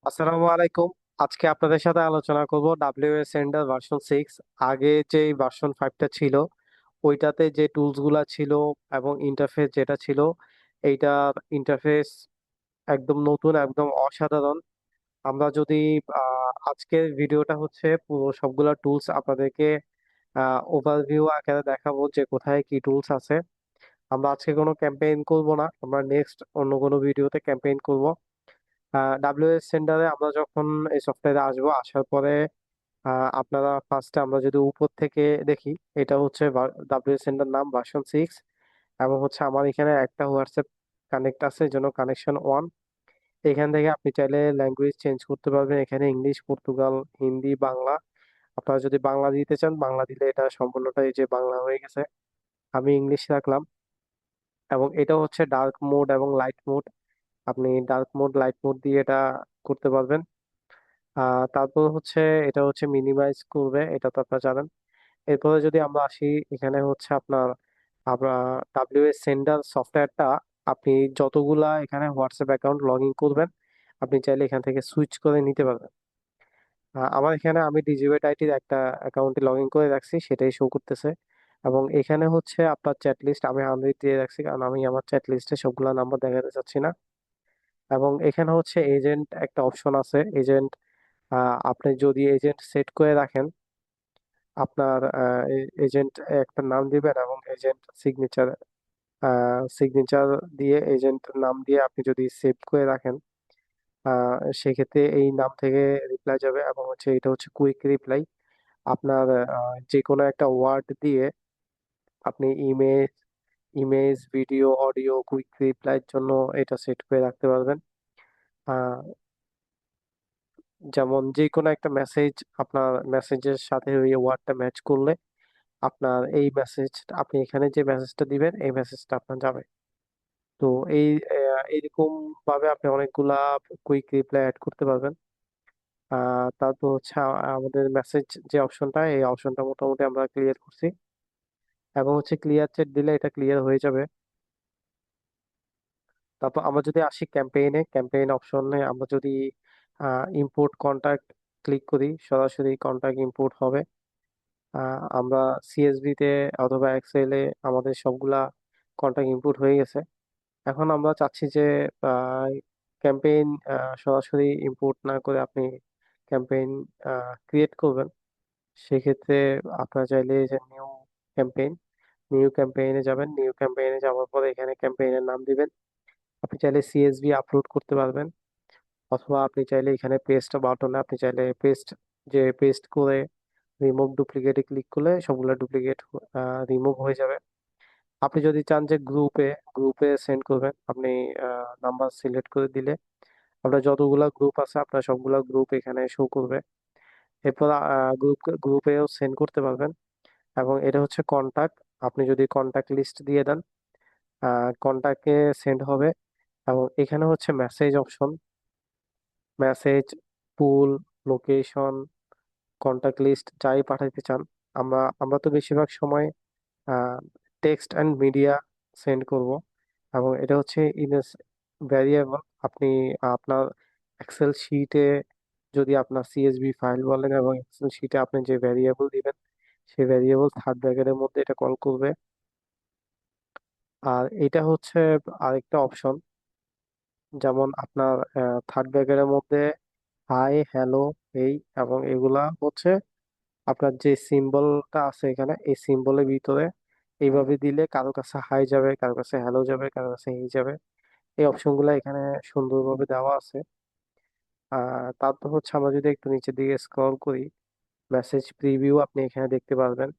আসসালামু আলাইকুম। আজকে আপনাদের সাথে আলোচনা করব ডাব্লিউএস সেন্ডার ভার্সন 6। আগে যে ভার্সন 5টা ছিল ওইটাতে যে টুলস গুলা ছিল এবং ইন্টারফেস যেটা ছিল, এইটার ইন্টারফেস একদম নতুন, একদম অসাধারণ। আমরা যদি আজকের ভিডিওটা হচ্ছে পুরো সবগুলা টুলস আপনাদেরকে ওভারভিউ আকারে দেখাবো যে কোথায় কি টুলস আছে। আমরা আজকে কোনো ক্যাম্পেইন করব না, আমরা নেক্সট অন্য কোনো ভিডিওতে ক্যাম্পেইন করব। ডাব্লিউএস সেন্টারে আমরা যখন এই সফটওয়্যারে আসবো, আসার পরে আপনারা ফার্স্টে আমরা যদি উপর থেকে দেখি, এটা হচ্ছে ডাব্লিউএস সেন্টার নাম ভার্সন 6। এবং হচ্ছে আমার এখানে একটা হোয়াটসঅ্যাপ কানেক্ট আছে, এই জন্য কানেকশন 1। এখান থেকে আপনি চাইলে ল্যাঙ্গুয়েজ চেঞ্জ করতে পারবেন, এখানে ইংলিশ, পর্তুগাল, হিন্দি, বাংলা। আপনারা যদি বাংলা দিতে চান বাংলা দিলে এটা সম্পূর্ণটাই যে বাংলা হয়ে গেছে। আমি ইংলিশ রাখলাম। এবং এটা হচ্ছে ডার্ক মোড এবং লাইট মোড। আপনি ডার্ক মোড, লাইট মোড দিয়ে এটা করতে পারবেন। তারপর হচ্ছে এটা হচ্ছে মিনিমাইজ করবে, এটা তো আপনারা জানেন। এরপরে যদি আমরা আসি, এখানে হচ্ছে আপনার আমরা ডাব্লিউএস সেন্ডার সফটওয়্যারটা, আপনি যতগুলা এখানে হোয়াটসঅ্যাপ অ্যাকাউন্ট লগ ইন করবেন আপনি চাইলে এখান থেকে সুইচ করে নিতে পারবেন। আমার এখানে আমি ডিজিবেট আইটির একটা অ্যাকাউন্টে লগ ইন করে রাখছি, সেটাই শো করতেছে। এবং এখানে হচ্ছে আপনার চ্যাট লিস্ট আমি 100 দিয়ে রাখছি, কারণ আমি আমার চ্যাট লিস্টে সবগুলা নাম্বার দেখাতে চাচ্ছি না। এবং এখানে হচ্ছে এজেন্ট একটা অপশন আছে, এজেন্ট। আপনি যদি এজেন্ট সেট করে রাখেন, আপনার এজেন্ট একটা নাম দিবেন এবং এজেন্ট সিগনেচার দিয়ে, এজেন্ট নাম দিয়ে আপনি যদি সেভ করে রাখেন, সেক্ষেত্রে এই নাম থেকে রিপ্লাই যাবে। এবং হচ্ছে এটা হচ্ছে কুইক রিপ্লাই। আপনার যে কোনো একটা ওয়ার্ড দিয়ে আপনি ইমেজ, ভিডিও, অডিও কুইক রিপ্লাইয়ের জন্য এটা সেট করে রাখতে পারবেন। আহ, যেমন যে কোনো একটা মেসেজ, আপনার মেসেজের সাথে ওই ওয়ার্ডটা ম্যাচ করলে আপনার এই মেসেজ, আপনি এখানে যে মেসেজটা দিবেন এই মেসেজটা আপনার যাবে। তো এই এইরকম ভাবে আপনি অনেকগুলা কুইক রিপ্লাই অ্যাড করতে পারবেন। তারপর হচ্ছে আমাদের মেসেজ যে অপশনটা, এই অপশনটা মোটামুটি আমরা ক্লিয়ার করছি। এবং হচ্ছে ক্লিয়ার চ্যাট দিলে এটা ক্লিয়ার হয়ে যাবে। তারপর আমরা যদি আসি ক্যাম্পেইন অপশনে, আমরা যদি ইম্পোর্ট কন্টাক্ট ক্লিক করি, সরাসরি কন্টাক্ট ইম্পোর্ট হবে। আমরা সিএসভি তে অথবা এক্সেল এ আমাদের সবগুলা কন্টাক্ট ইনপুট হয়ে গেছে। এখন আমরা চাচ্ছি যে ক্যাম্পেইন সরাসরি ইম্পোর্ট না করে আপনি ক্যাম্পেইন ক্রিয়েট করবেন। সেক্ষেত্রে আপনারা চাইলে যে নিউ ক্যাম্পেইনে যাবেন, নিউ ক্যাম্পেইনে যাওয়ার পরে এখানে ক্যাম্পেইনের নাম দিবেন। আপনি চাইলে সিএসভি আপলোড করতে পারবেন, অথবা আপনি চাইলে এখানে পেস্ট বাটনে আপনি চাইলে পেস্ট করে রিমুভ ডুপ্লিকেটে ক্লিক করলে সবগুলা ডুপ্লিকেট রিমুভ হয়ে যাবে। আপনি যদি চান যে গ্রুপে সেন্ড করবেন, আপনি নাম্বার সিলেক্ট করে দিলে আপনার যতগুলা গ্রুপ আছে আপনার সবগুলা গ্রুপ এখানে শো করবে। এরপর গ্রুপেও সেন্ড করতে পারবেন। এবং এটা হচ্ছে কন্টাক্ট, আপনি যদি কন্টাক্ট লিস্ট দিয়ে দেন কন্টাক্টে সেন্ড হবে। এবং এখানে হচ্ছে মেসেজ অপশন, মেসেজ, পুল, লোকেশন, কন্টাক্ট লিস্ট যাই পাঠাইতে চান। আমরা তো বেশিরভাগ সময় টেক্সট অ্যান্ড মিডিয়া সেন্ড করব। এবং এটা হচ্ছে ইন ভ্যারিয়েবল। আপনি আপনার এক্সেল শিটে যদি আপনার সিএসভি ফাইল বলেন এবং এক্সেল শিটে আপনি যে ভ্যারিয়েবল দিবেন সেই ভ্যারিয়েবল থার্ড ব্র্যাকেটের মধ্যে এটা কল করবে। আর এটা হচ্ছে আরেকটা অপশন, যেমন আপনার থার্ড ব্র্যাকেটের মধ্যে হাই, হ্যালো, এই এবং এগুলা হচ্ছে আপনার যে সিম্বলটা আছে এখানে, এই সিম্বলের ভিতরে এইভাবে দিলে কারো কাছে হাই যাবে, কারো কাছে হ্যালো যাবে, কারো কাছে এই যাবে। এই অপশনগুলো এখানে সুন্দরভাবে দেওয়া আছে। তারপর হচ্ছে আমরা যদি একটু নিচের দিকে স্ক্রল করি, মেসেজ প্রিভিউ আপনি এখানে দেখতে পারবেন।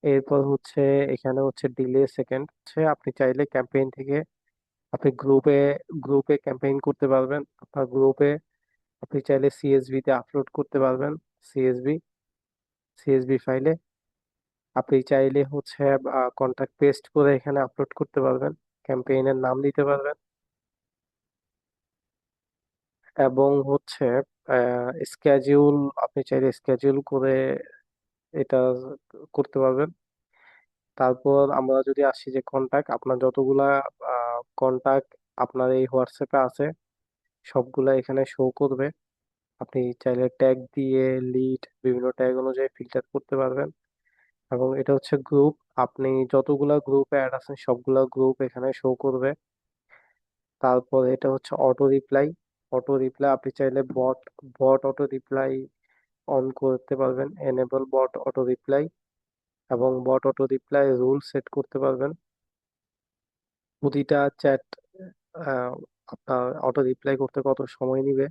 এরপর হচ্ছে এখানে হচ্ছে ডিলে সেকেন্ড, হচ্ছে আপনি চাইলে ক্যাম্পেইন থেকে আপনি গ্রুপে ক্যাম্পেইন করতে পারবেন। আপনার গ্রুপে আপনি চাইলে সিএসভি তে আপলোড করতে পারবেন। সিএসভি সিএসভি ফাইলে আপনি চাইলে হচ্ছে কন্টাক্ট পেস্ট করে এখানে আপলোড করতে পারবেন, ক্যাম্পেইনের নাম দিতে পারবেন। এবং হচ্ছে স্কেডিউল, আপনি চাইলে স্কেডিউল করে এটা করতে পারবেন। তারপর আমরা যদি আসি যে কন্টাক্ট, আপনার যতগুলা কন্টাক্ট আপনার এই হোয়াটসঅ্যাপে আছে সবগুলা এখানে শো করবে। আপনি চাইলে ট্যাগ দিয়ে লিড বিভিন্ন ট্যাগ অনুযায়ী ফিল্টার করতে পারবেন। এবং এটা হচ্ছে গ্রুপ, আপনি যতগুলা গ্রুপে অ্যাড আছেন সবগুলা গ্রুপ এখানে শো করবে। তারপর এটা হচ্ছে অটো রিপ্লাই। অটো রিপ্লাই আপনি চাইলে বট বট অটো রিপ্লাই অন করতে পারবেন, এনেবল বট অটো রিপ্লাই। এবং বট অটো রিপ্লাই রুল সেট করতে পারবেন। প্রতিটা চ্যাট আপনার অটো রিপ্লাই করতে কত সময় নিবে,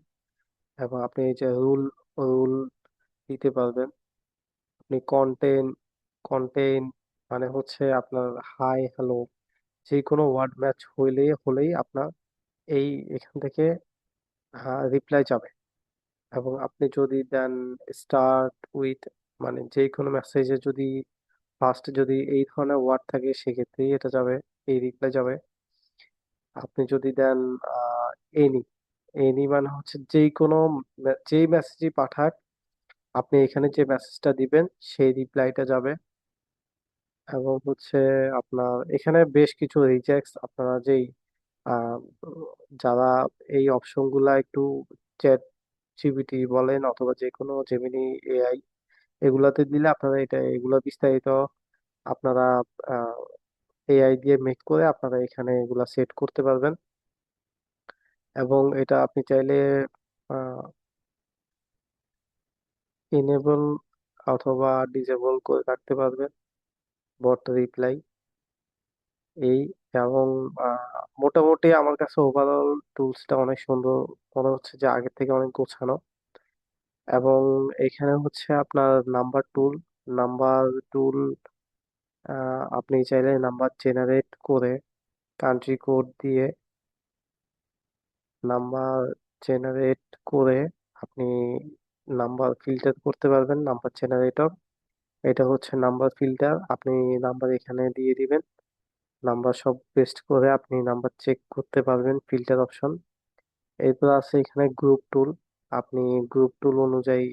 এবং আপনি এই যে রুল রুল দিতে পারবেন। আপনি কন্টেন্ট মানে হচ্ছে আপনার হাই হ্যালো যে কোনো ওয়ার্ড ম্যাচ হলেই আপনার এই এখান থেকে রিপ্লাই যাবে। এবং আপনি যদি দেন স্টার্ট উইথ, মানে যে কোনো মেসেজে যদি ফার্স্ট যদি এই ধরনের ওয়ার্ড থাকে সেক্ষেত্রেই এটা যাবে, এই রিপ্লাই যাবে। আপনি যদি দেন এনি, এনি মানে হচ্ছে যেই কোনো যেই মেসেজই পাঠাক আপনি এখানে যে মেসেজটা দিবেন সেই রিপ্লাইটা যাবে। এবং হচ্ছে আপনার এখানে বেশ কিছু রিজেক্টস আপনারা যেই আহ, যারা এই অপশন গুলা একটু চ্যাট জিপিটি বলেন অথবা যে কোনো জেমিনি এআই এগুলাতে দিলে আপনারা এগুলা বিস্তারিত আপনারা এআই দিয়ে মেক করে আপনারা এখানে এগুলা সেট করতে পারবেন। এবং এটা আপনি চাইলে ইনেবল অথবা ডিসেবল করে রাখতে পারবেন বট রিপ্লাই এই। এবং মোটামুটি আমার কাছে ওভারঅল টুলসটা অনেক সুন্দর মনে হচ্ছে, যে আগের থেকে অনেক গোছানো। এবং এখানে হচ্ছে আপনার নাম্বার টুল আপনি চাইলে নাম্বার জেনারেট করে কান্ট্রি কোড দিয়ে নাম্বার জেনারেট করে আপনি নাম্বার ফিল্টার করতে পারবেন। নাম্বার জেনারেটর, এটা হচ্ছে নাম্বার ফিল্টার। আপনি নাম্বার এখানে দিয়ে দিবেন, নাম্বার সব পেস্ট করে আপনি নাম্বার চেক করতে পারবেন, ফিল্টার অপশন। এরপর আছে এখানে গ্রুপ টুল। আপনি গ্রুপ টুল অনুযায়ী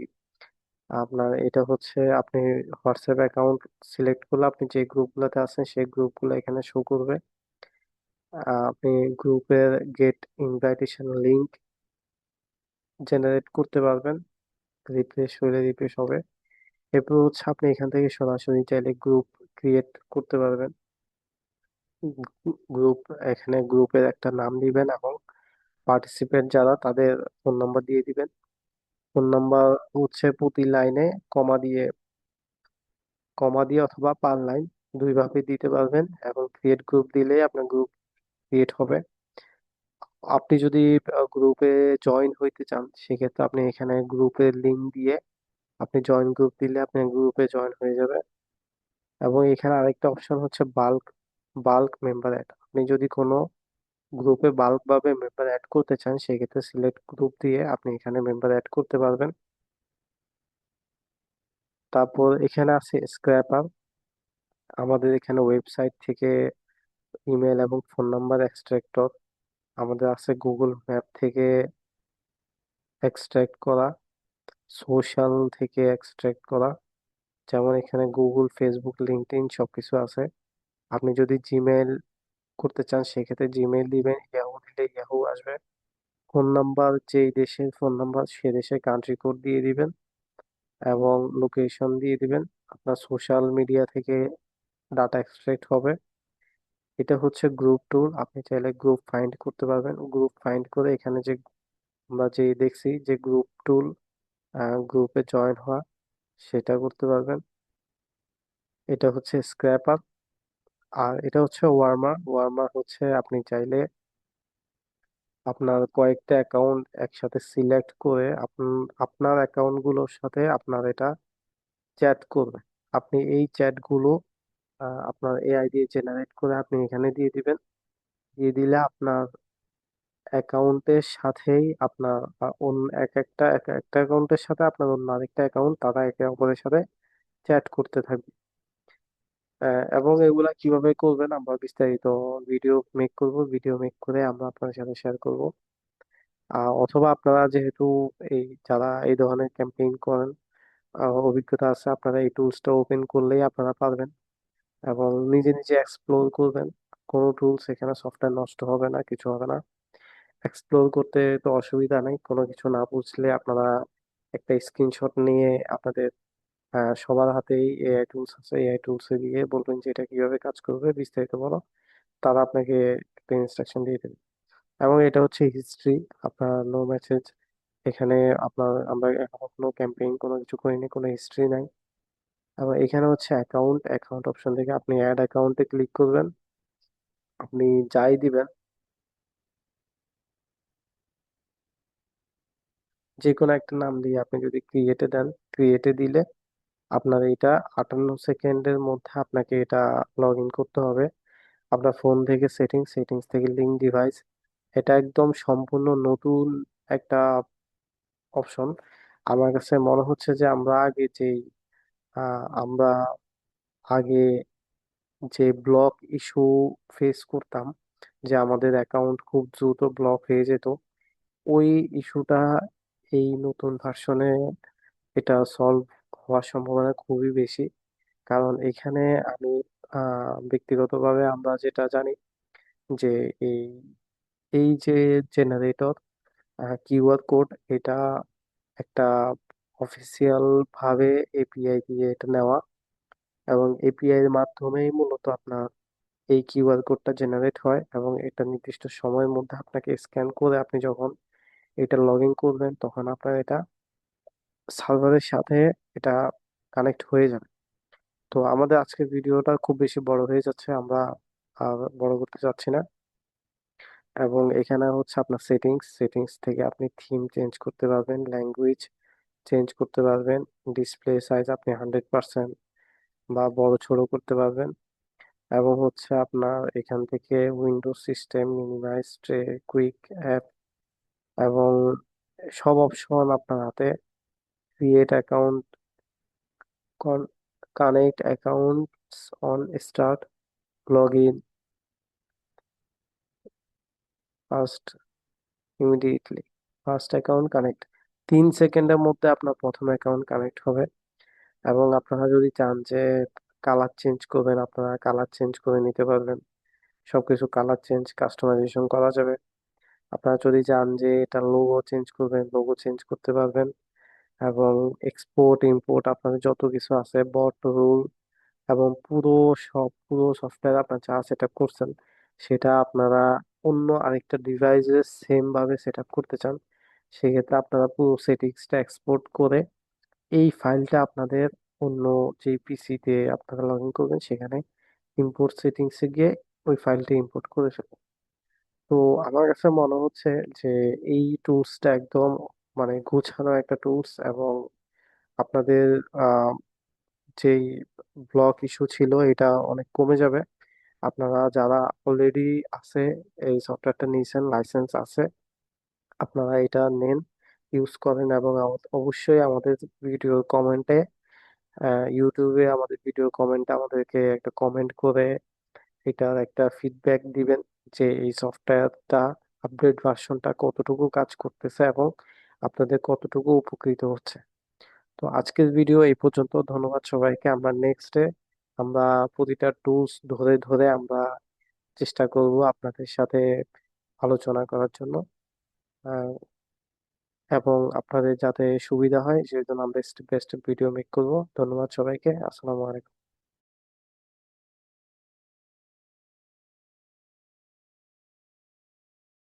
আপনার এটা হচ্ছে আপনি হোয়াটসঅ্যাপ অ্যাকাউন্ট সিলেক্ট করলে আপনি যে গ্রুপগুলোতে আছেন সেই গ্রুপগুলো এখানে শো করবে। আপনি গ্রুপের গেট ইনভাইটেশন লিংক জেনারেট করতে পারবেন, রিফ্রেশ হবে। এরপর হচ্ছে আপনি এখান থেকে সরাসরি চাইলে গ্রুপ ক্রিয়েট করতে পারবেন। গ্রুপ, এখানে গ্রুপের একটা নাম দিবেন এবং পার্টিসিপেন্ট যারা তাদের ফোন নাম্বার দিয়ে দিবেন। ফোন নাম্বার হচ্ছে প্রতি লাইনে কমা দিয়ে অথবা পার লাইন দুই ভাবে দিতে পারবেন। এবং ক্রিয়েট গ্রুপ দিলেই আপনার গ্রুপ ক্রিয়েট হবে। আপনি যদি গ্রুপে জয়েন হইতে চান সেক্ষেত্রে আপনি এখানে গ্রুপের লিংক দিয়ে আপনি জয়েন গ্রুপ দিলে আপনার গ্রুপে জয়েন হয়ে যাবে। এবং এখানে আরেকটা অপশন হচ্ছে বাল্ক বাল্ক মেম্বার অ্যাড। আপনি যদি কোনো গ্রুপে বাল্ক ভাবে মেম্বার অ্যাড করতে চান সেক্ষেত্রে সিলেক্ট গ্রুপ দিয়ে আপনি এখানে মেম্বার অ্যাড করতে পারবেন। তারপর এখানে আছে স্ক্র্যাপার। আমাদের এখানে ওয়েবসাইট থেকে ইমেল এবং ফোন নাম্বার এক্সট্রাক্টর। আমাদের আছে গুগল ম্যাপ থেকে এক্সট্রাক্ট করা, সোশ্যাল থেকে এক্সট্রাক্ট করা, যেমন এখানে গুগল, ফেসবুক, লিঙ্কডইন সবকিছু আছে। আপনি যদি জিমেল করতে চান সেক্ষেত্রে জিমেল দিবেন, ইয়াহু দিলে ইয়াহু আসবে। ফোন নাম্বার যেই দেশের ফোন নাম্বার সে দেশের কান্ট্রি কোড দিয়ে দিবেন এবং লোকেশন দিয়ে দিবেন। আপনার সোশ্যাল মিডিয়া থেকে ডাটা এক্সট্রাক্ট হবে। এটা হচ্ছে গ্রুপ টুল। আপনি চাইলে গ্রুপ ফাইন্ড করতে পারবেন। গ্রুপ ফাইন্ড করে এখানে যে আমরা যে দেখছি যে গ্রুপ টুল, গ্রুপে জয়েন হওয়া, সেটা করতে পারবেন। এটা হচ্ছে স্ক্র্যাপার। আর এটা হচ্ছে ওয়ার্মার। ওয়ার্মার হচ্ছে আপনি চাইলে আপনার কয়েকটা অ্যাকাউন্ট একসাথে সিলেক্ট করে আপনার অ্যাকাউন্ট গুলোর সাথে আপনার এটা চ্যাট করবে। আপনি এই চ্যাট গুলো আপনার এআই দিয়ে জেনারেট করে আপনি এখানে দিয়ে দিবেন। দিয়ে দিলে আপনার অ্যাকাউন্টের সাথেই আপনার অন্য এক একটা অ্যাকাউন্টের সাথে আপনার অন্য আরেকটা অ্যাকাউন্ট তারা একে অপরের সাথে চ্যাট করতে থাকবে। এবং এগুলা কিভাবে করবেন আমরা বিস্তারিত ভিডিও মেক করব, ভিডিও মেক করে আমরা আপনার সাথে শেয়ার করব। অথবা আপনারা যেহেতু যারা এই ধরনের ক্যাম্পেইন করেন, অভিজ্ঞতা আছে, আপনারা এই টুলসটা ওপেন করলেই আপনারা পারবেন এবং নিজে নিজে এক্সপ্লোর করবেন। কোনো টুলস এখানে সফটওয়্যার নষ্ট হবে না, কিছু হবে না। এক্সপ্লোর করতে তো অসুবিধা নেই, কোনো কিছু না বুঝলে আপনারা একটা স্ক্রিনশট নিয়ে আপনাদের সবার হাতেই এআই টুলস আছে, এআই টুলসে দিয়ে বলবেন যে এটা কিভাবে কাজ করবে বিস্তারিত বলো, তারা আপনাকে একটা ইনস্ট্রাকশন দিয়ে দেবে। এবং এটা হচ্ছে হিস্ট্রি, আপনার নো মেসেজ, এখানে আমরা এখনো কোনো ক্যাম্পেইন কোনো কিছু করিনি, কোনো হিস্ট্রি নাই। এবং এখানে হচ্ছে অ্যাকাউন্ট, অ্যাকাউন্ট অপশন থেকে আপনি অ্যাড অ্যাকাউন্টে ক্লিক করবেন, আপনি যাই দিবেন, যে কোনো একটা নাম দিয়ে আপনি যদি ক্রিয়েটে দেন, ক্রিয়েটে দিলে আপনার এটা 58 সেকেন্ডের মধ্যে আপনাকে এটা লগ ইন করতে হবে আপনার ফোন থেকে। সেটিংস, সেটিংস থেকে লিঙ্ক ডিভাইস, এটা একদম সম্পূর্ণ নতুন একটা অপশন। আমার কাছে মনে হচ্ছে যে আমরা আগে যে ব্লক ইস্যু ফেস করতাম, যে আমাদের অ্যাকাউন্ট খুব দ্রুত ব্লক হয়ে যেত, ওই ইস্যুটা এই নতুন ভার্সনে এটা সলভ হওয়ার সম্ভাবনা খুবই বেশি। কারণ এখানে আমি ব্যক্তিগতভাবে আমরা যেটা জানি যে এই এই যে জেনারেটর কিউআর কোড, এটা একটা অফিসিয়াল ভাবে এপিআই দিয়ে এটা নেওয়া, এবং এপিআই এর মাধ্যমেই মূলত আপনার এই কিউআর কোডটা জেনারেট হয়, এবং এটা নির্দিষ্ট সময়ের মধ্যে আপনাকে স্ক্যান করে আপনি যখন এটা লগ ইন করবেন তখন আপনার এটা সার্ভারের সাথে এটা কানেক্ট হয়ে যাবে। তো আমাদের আজকের ভিডিওটা খুব বেশি বড় হয়ে যাচ্ছে, আমরা আর বড় করতে চাচ্ছি না। এবং এখানে হচ্ছে আপনার সেটিংস, সেটিংস থেকে আপনি থিম চেঞ্জ করতে পারবেন, ল্যাঙ্গুয়েজ চেঞ্জ করতে পারবেন, ডিসপ্লে সাইজ আপনি 100% বা বড় ছোট করতে পারবেন। এবং হচ্ছে আপনার এখান থেকে Windows system, minimize, tray, quick app, এবং সব অপশন আপনার হাতে। Create account, connect accounts on start, log in first, immediately, first account connect, 3 সেকেন্ডের মধ্যে আপনার প্রথম অ্যাকাউন্ট কানেক্ট হবে। এবং আপনারা যদি চান যে কালার চেঞ্জ করবেন, আপনারা কালার চেঞ্জ করে নিতে পারবেন, সবকিছু কালার চেঞ্জ কাস্টমাইজেশন করা যাবে। আপনারা যদি চান যে এটা লোগো চেঞ্জ করবেন, লোগো চেঞ্জ করতে পারবেন। এবং এক্সপোর্ট ইম্পোর্ট আপনাদের যত কিছু আছে, বট রুল, এবং পুরো সফটওয়্যার আপনার যা সেট আপ করছেন সেটা আপনারা অন্য আরেকটা ডিভাইসে সেম ভাবে সেট আপ করতে চান, সেক্ষেত্রে আপনারা পুরো সেটিংসটা এক্সপোর্ট করে এই ফাইলটা আপনাদের অন্য যে পিসিতে আপনারা লগ ইন করবেন সেখানে ইম্পোর্ট সেটিংসে গিয়ে ওই ফাইলটা ইম্পোর্ট করে ফেলবেন। তো আমার কাছে মনে হচ্ছে যে এই টুলসটা একদম মানে গোছানো একটা টুলস, এবং আপনাদের আহ, যেই ব্লক ইস্যু ছিল এটা অনেক কমে যাবে। আপনারা যারা অলরেডি আছে, এই সফটওয়্যারটা নিয়েছেন, লাইসেন্স আছে, আপনারা এটা নেন, ইউজ করেন, এবং অবশ্যই আমাদের ভিডিও কমেন্টে, ইউটিউবে আমাদের ভিডিও কমেন্টে আমাদেরকে একটা কমেন্ট করে এটার একটা ফিডব্যাক দিবেন যে এই সফটওয়্যারটা আপডেট ভার্সনটা কতটুকু কাজ করতেছে এবং আপনাদের কতটুকু উপকৃত হচ্ছে। তো আজকের ভিডিও এই পর্যন্ত, ধন্যবাদ সবাইকে। আমরা নেক্সটে আমরা প্রতিটা টুলস ধরে ধরে আমরা চেষ্টা করব আপনাদের সাথে আলোচনা করার জন্য, আহ, এবং আপনাদের যাতে সুবিধা হয় সেজন্য আমরা বেস্ট বেস্ট ভিডিও মেক করব। ধন্যবাদ সবাইকে, আসসালামু আলাইকুম।